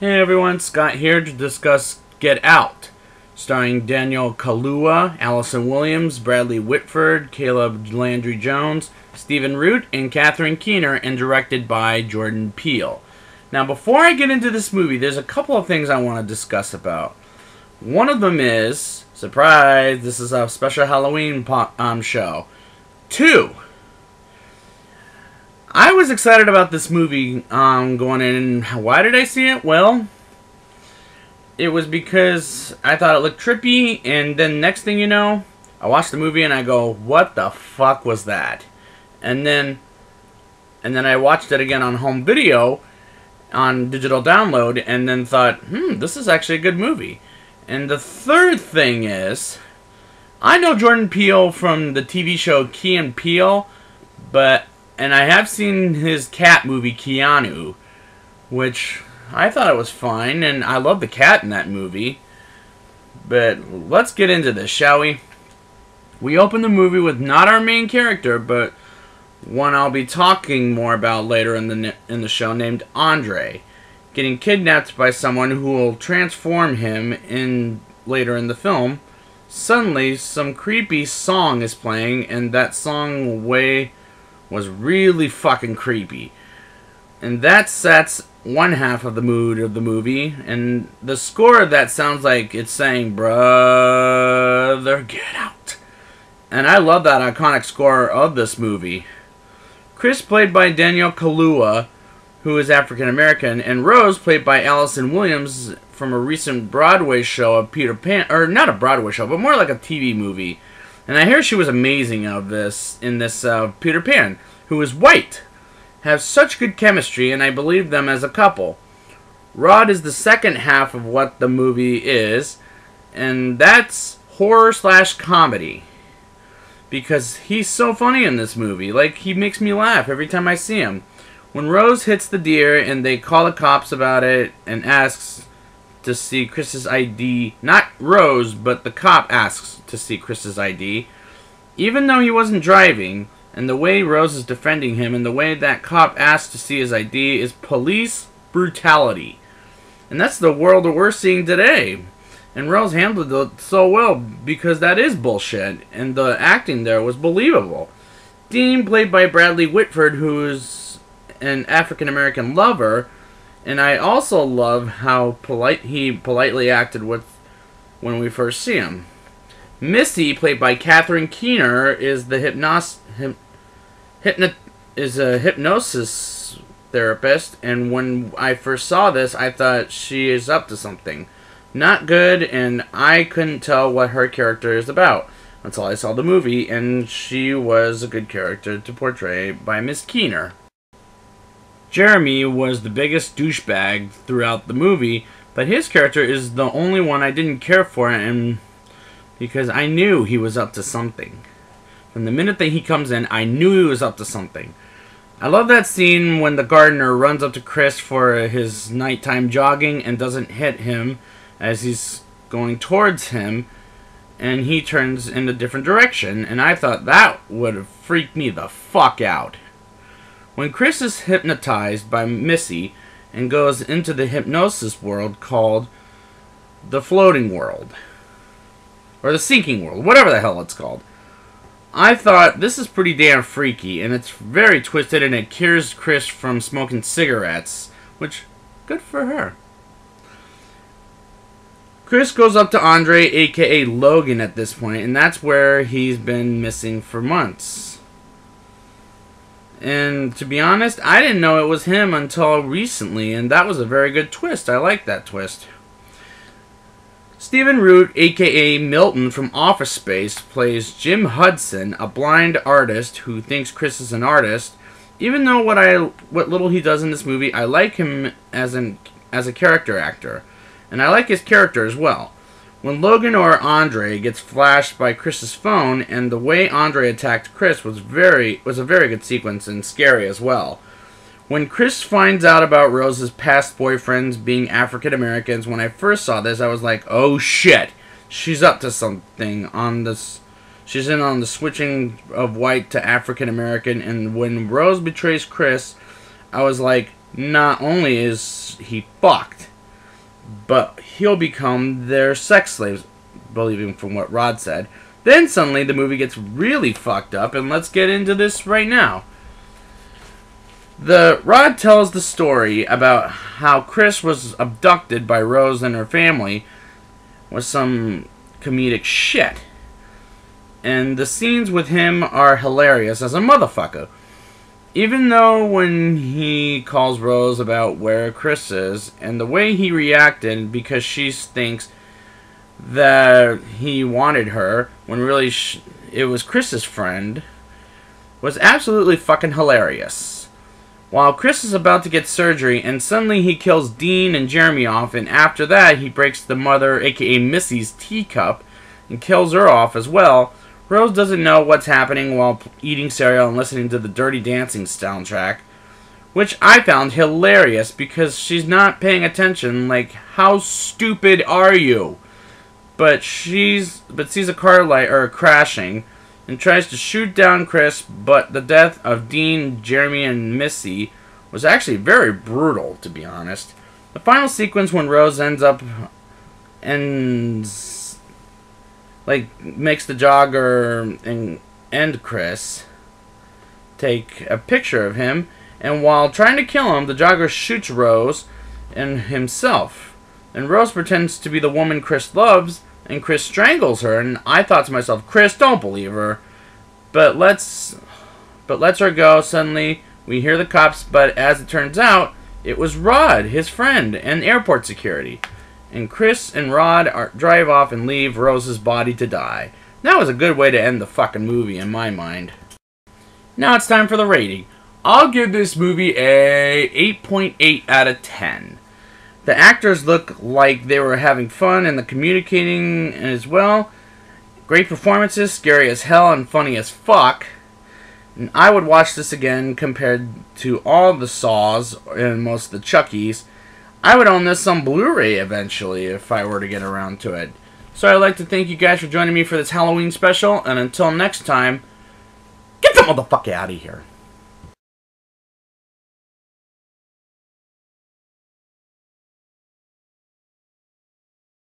Hey everyone, Scott here to discuss Get Out, starring Daniel Kaluuya, Allison Williams, Bradley Whitford, Caleb Landry Jones, Stephen Root, and Catherine Keener, and directed by Jordan Peele. Now, before I get into this movie, there's a couple of things I want to discuss about. One of them is, surprise, this is a special Halloween show. 2, I was excited about this movie going in. Why did I see it? Well, it was because I thought it looked trippy, and then next thing you know, I watched the movie and I go, what the fuck was that? And then I watched it again on home video, on digital download, and then thought, this is actually a good movie. And the third thing is, I know Jordan Peele from the TV show Key and Peele, and I have seen his cat movie, Keanu, which I thought it was fine, and I love the cat in that movie. But let's get into this, shall we? We open the movie with not our main character, but one I'll be talking more about later in the show, named Andre, getting kidnapped by someone who will transform him later in the film. Suddenly, some creepy song is playing, and that song was really fucking creepy. And that sets one half of the mood of the movie, and the score of that sounds like it's saying, "Brother, get out." And I love that iconic score of this movie. Chris, played by Daniel Kaluuya, who is African American, and Rose, played by Allison Williams, from a recent Broadway show of Peter Pan, or not a Broadway show, but more like a TV movie. And I hear she was amazing in this Peter Pan, who is white, have such good chemistry, and I believe them as a couple. Rod is the second half of what the movie is, and that's horror/comedy. Because he's so funny in this movie. Like, he makes me laugh every time I see him. When Rose hits the deer and they call the cops about it and asks to see Chris's ID, not Rose, but the cop asks to see Chris's ID, even though he wasn't driving, and the way Rose is defending him and the way that cop asks to see his ID is police brutality. And that's the world that we're seeing today. And Rose handled it so well because that is bullshit, and the acting there was believable. Dean, played by Bradley Whitford, who is an African-American lover, and I also love how he politely acted when we first see him. Missy, played by Catherine Keener, is a hypnosis therapist, and when I first saw this, I thought she is up to something. Not good, and I couldn't tell what her character is about until I saw the movie, and she was a good character to portray by Miss Keener. Jeremy was the biggest douchebag throughout the movie, but his character is the only one I didn't care for, and because I knew he was up to something. From the minute that he comes in, I knew he was up to something. I love that scene when the gardener runs up to Chris for his nighttime jogging and doesn't hit him as he's going towards him, and he turns in a different direction, and I thought that would have freaked me the fuck out. When Chris is hypnotized by Missy and goes into the hypnosis world called the floating world, or the sinking world, whatever the hell it's called, I thought, this is pretty damn freaky, and it's very twisted, and it cures Chris from smoking cigarettes, which, good for her. Chris goes up to Andre, aka Logan, at this point, and that's where he's been missing for months. And to be honest, I didn't know it was him until recently, and that was a very good twist. I like that twist. Stephen Root, aka Milton from Office Space, plays Jim Hudson, a blind artist who thinks Chris is an artist. Even though what little he does in this movie, I like him as a character actor, and I like his character as well. When Logan or Andre gets flashed by Chris's phone, and the way Andre attacked Chris was a very good sequence and scary as well. When Chris finds out about Rose's past boyfriends being African Americans, when I first saw this, I was like, oh shit, she's up to something on this. She's in on the switching of white to African American, and when Rose betrays Chris, I was like, not only is he fucked, but he'll become their sex slaves, believing from what Rod said. Then suddenly the movie gets really fucked up, and let's get into this right now. Rod tells the story about how Chris was abducted by Rose and her family with some comedic shit. And the scenes with him are hilarious as a motherfucker. Even though when he calls Rose about where Chris is, and the way he reacted because she thinks that he wanted her, when really it was Chris's friend, was absolutely fucking hilarious. While Chris is about to get surgery, and suddenly he kills Dean and Jeremy off, and after that he breaks the mother, aka Missy's, teacup, and kills her off as well, Rose doesn't know what's happening while eating cereal and listening to the Dirty Dancing soundtrack, which I found hilarious because she's not paying attention. Like, how stupid are you? But sees a car crashing and tries to shoot down Chris, but the death of Dean, Jeremy, and Missy was actually very brutal, to be honest. The final sequence when Rose makes the jogger and Chris take a picture of him, and while trying to kill him, the jogger shoots Rose and himself. And Rose pretends to be the woman Chris loves, and Chris strangles her, and I thought to myself, Chris, don't believe her. But lets her go. Suddenly, we hear the cops, but as it turns out, it was Rod, his friend, and airport security. And Chris and Rod drive off and leave Rose's body to die. That was a good way to end the fucking movie in my mind. Now it's time for the rating. I'll give this movie a 8.8 out of 10. The actors look like they were having fun and the communicating as well. Great performances, scary as hell and funny as fuck. And I would watch this again compared to all the Saws and most of the Chuckies. I would own this on Blu-ray eventually if I were to get around to it. So I'd like to thank you guys for joining me for this Halloween special, and until next time, get the motherfucker out of here.